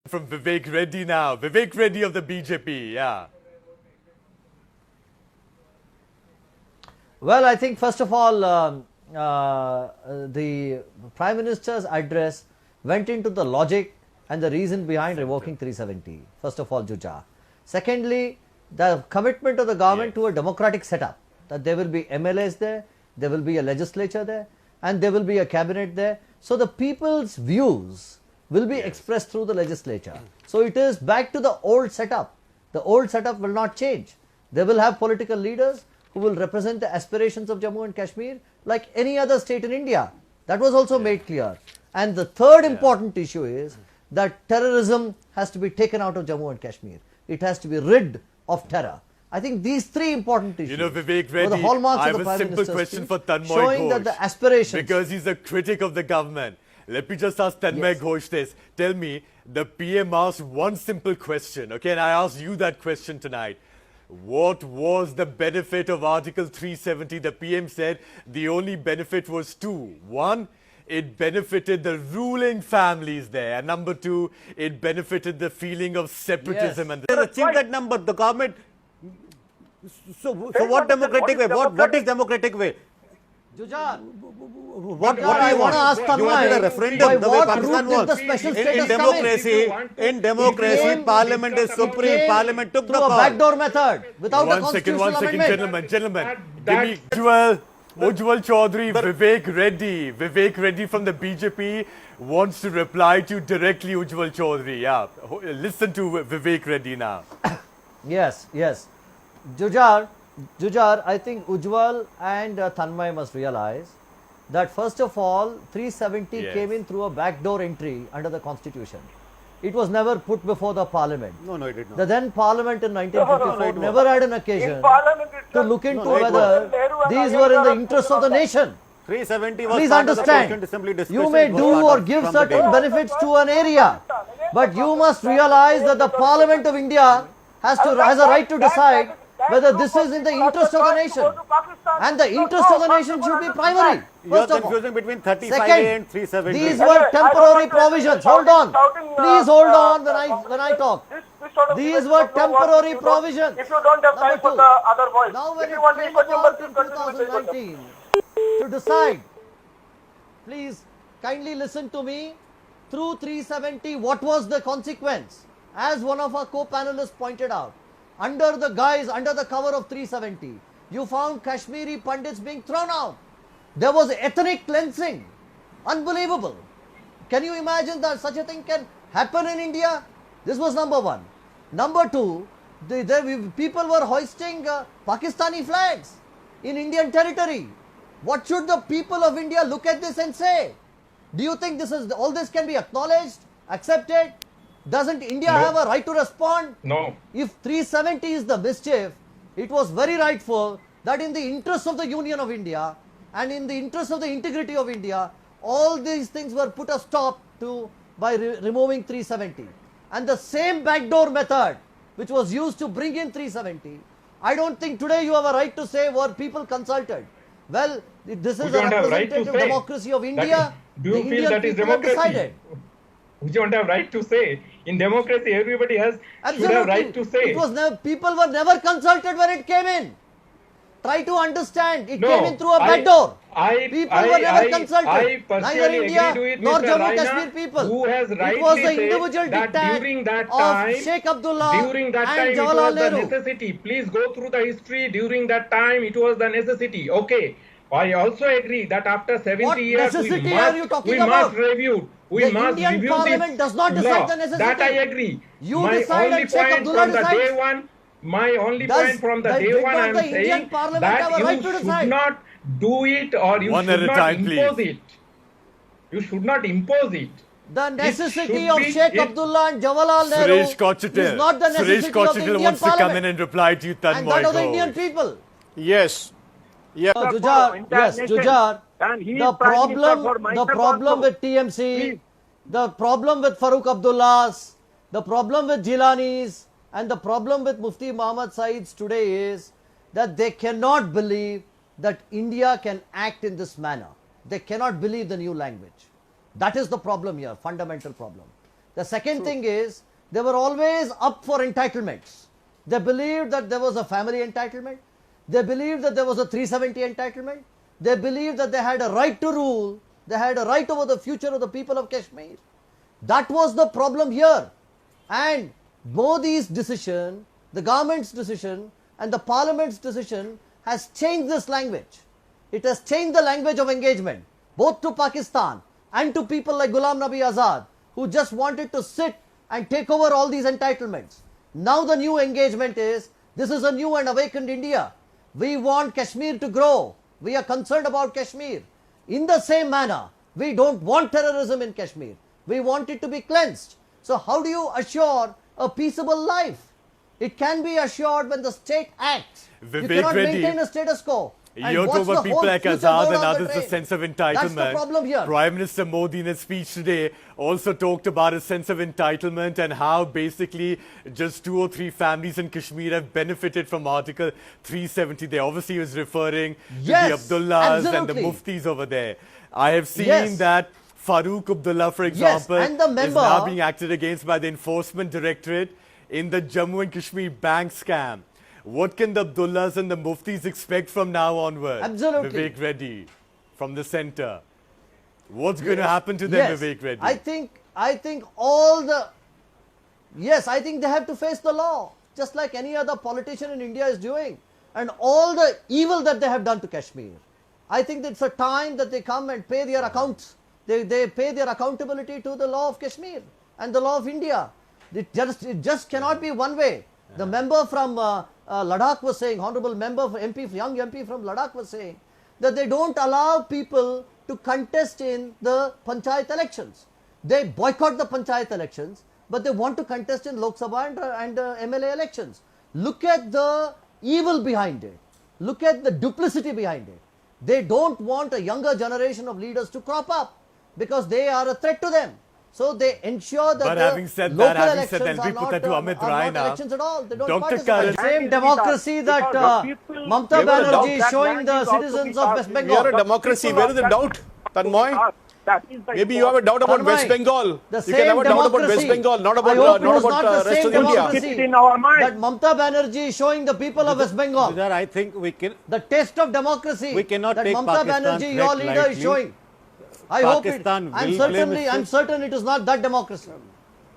From Vivek Reddy now. Vivek Reddy of the BJP, yeah. Well, I think first of all, the Prime Minister's address went into the logic and the reason behind revoking 370. First of all, Juja. Secondly, the commitment of the government to a democratic setup, that there will be MLAs there will be a legislature there, and there will be a cabinet there. So the people's views will be expressed through the legislature. So it is back to the old setup. The old setup will not change. They will have political leaders who will represent the aspirations of Jammu and Kashmir like any other state in India. That was also made clear. And the third important issue is that terrorism has to be taken out of Jammu and Kashmir. It has to be rid of terror. I think these three important issues. You know, Vivek Reddy, the hallmarks I of have the a Prime simple Minister's question speech, for Tanmay showing Ghosh. that the aspirations. Because he's a critic of the government. Let me just ask Tanmay Ghosh this. Tell me, the PM asked one simple question, okay, and I asked you that question tonight. What was the benefit of Article 370? The PM said the only benefit was two. One, it benefited the ruling families there. And number two, it benefited the feeling of separatism. Yes. And Achieve that number. The government. So what democratic way? What is democratic way? Jujar, What I do you want to ask You wanted Tanmay, a referendum by the way what Pakistan route did was. the special In status come democracy, in democracy, came- Parliament is supreme. Parliament took the through a call. backdoor method without a one constitutional second, amendment. gentlemen. Give me Ujjwal Chaudhary, Vivek Reddy. Vivek Reddy from the BJP wants to reply to you directly, Ujjwal Chaudhary. Yeah, listen to Vivek Reddy now. Yes. Jujar, I think Ujjwal and Tanmay must realize that first of all, 370 came in through a backdoor entry under the constitution. It was never put before the parliament. No, it did not. The then parliament in 1954 never had an occasion to look into whether these were in the interest of the nation. 370 was Please part of the understand, Constituent Assembly you discussion. may It was do part or of- give from the certain day. benefits to an area, but you must realize that the Parliament of India has a right to decide whether this is in the interest of the nation, and the interest of the nation should be primary. You are First of all. confusing between 35A Second, and 370. these were temporary provisions. Hold on. Please hold on when I talk. These were temporary provisions. If you don't have time for the other voice, Now when if it you want came me for about in continue with the 2019 to decide, please kindly listen to me, through 370 what was the consequence? As one of our co-panelists pointed out, under the cover of 370, you found Kashmiri Pandits being thrown out. There was ethnic cleansing. Unbelievable. Can you imagine that such a thing can happen in India? This was number one. Number two, people were hoisting Pakistani flags in Indian territory. What should the people of India look at this and say? Do you think all this can be acknowledged, accepted? Doesn't India have a right to respond? No. If 370 is the mischief, it was very rightful that in the interest of the Union of India and in the interest of the integrity of India, all these things were put a stop to by removing 370. And the same backdoor method which was used to bring in 370, I don't think today you have a right to say were people consulted. Well, this is a representative democracy of India. Do you feel that is democracy? We don't have right to say. In democracy, everybody should have right to say. People were never consulted when it came in. Try to understand. It came in through a backdoor. People were never consulted. Neither India nor Jammu Kashmir people. It was the individual diktat of Sheikh Abdullah during that and time it Jawaharlal was the Nehru. necessity. Please go through the history. During that time, it was the necessity. Okay. I also agree that after 70 What years, necessity are you talking we about? must review. We The must Indian review Parliament this does not decide law. the necessity. That I agree. You My decide only and Sheikh point Abdullah from the decides. day one, my only point from the day did one, not I am the Indian saying Parliament that have a you right to should decide? not do it or you One at should a not time, impose please. it. You should not impose it. The necessity should of be- Sheikh it- Abdullah and Jawaharlal Nehru Suresh Kochitil. is not the necessity Suresh of the Kochitil Indian wants to come in Parliament and reply to you, and Tanmay that of the Ghosh. Indian people. Yes. Yeah. Jujar, And he is the Prime Minister for myself problem also. with TMC, Please. the problem with Farooq Abdullah's, the problem with Jilani's, and the problem with Mufti Muhammad Saeed's today is that they cannot believe that India can act in this manner. They cannot believe the new language. That is the problem here, fundamental problem. The second thing is, they were always up for entitlements. They believed that there was a family entitlement. They believed that there was a 370 entitlement. They believed that they had a right to rule. They had a right over the future of the people of Kashmir. That was the problem here. And Modi's decision, the government's decision, and the parliament's decision has changed this language. It has changed the language of engagement, both to Pakistan and to people like Ghulam Nabi Azad, who just wanted to sit and take over all these entitlements. Now the new engagement is, this is a new and awakened India. We want Kashmir to grow. We are concerned about Kashmir. In the same manner, we don't want terrorism in Kashmir. We want it to be cleansed. So how do you assure a peaceable life? It can be assured when the state acts. You Vivek cannot Reddy, maintain a status quo. And you're watch talking the about people whole like future Azad go and down the others, the drain. sense of entitlement. That's the problem here. Prime Minister Modi in his speech today also talked about a sense of entitlement and how basically just 2 or 3 families in Kashmir have benefited from Article 370. There obviously he was referring Yes, to the Abdullahs and the absolutely. Muftis over there. I have seen Yes. that Farooq Abdullah, for example, and the is member- now being acted against by the Enforcement Directorate in the Jammu and Kashmir bank scam. What can the Abdullahs and the Muftis expect from now onward? Absolutely. Vivek Reddy, from the centre. What's going to happen to them, Yes, Vivek Reddy? I think all the, yes, I think they have to face the law, just like any other politician in India is doing. And all the evil that they have done to Kashmir. I think it's a time that they come and pay their accounts. They pay their accountability to the law of Kashmir and the law of India. It just cannot be one way. The member from Ladakh was saying, honorable member, young MP from Ladakh was saying, that they don't allow people to contest in the panchayat elections. They boycott the panchayat elections, but they want to contest in Lok Sabha and MLA elections. Look at the evil behind it. Look at the duplicity behind it. They don't want a younger generation of leaders to crop up because they are a threat to them. So they ensure that But the having said local that, elections let me are put that to Amit are Rai not now. elections at all. They don't Dr. participate. Karan- The same democracy that Mamata Banerjee is showing the citizens of West We Bengal. are a democracy. Where is the doubt, Tanmoy? Maybe you have a doubt about Tanmoy, West Bengal. the You same can have a doubt about democracy. West Bengal, not I about hope it not was about not the rest same of India. democracy Keep it in our mind. that Mamata Banerjee is showing the people of West Bengal. Sir, I think we can. The taste of democracy We cannot that take Mamata Pakistan Banerjee, your threat leader, is lightly. showing. I hope it. Pakistan will I'm play certain it is not that democracy.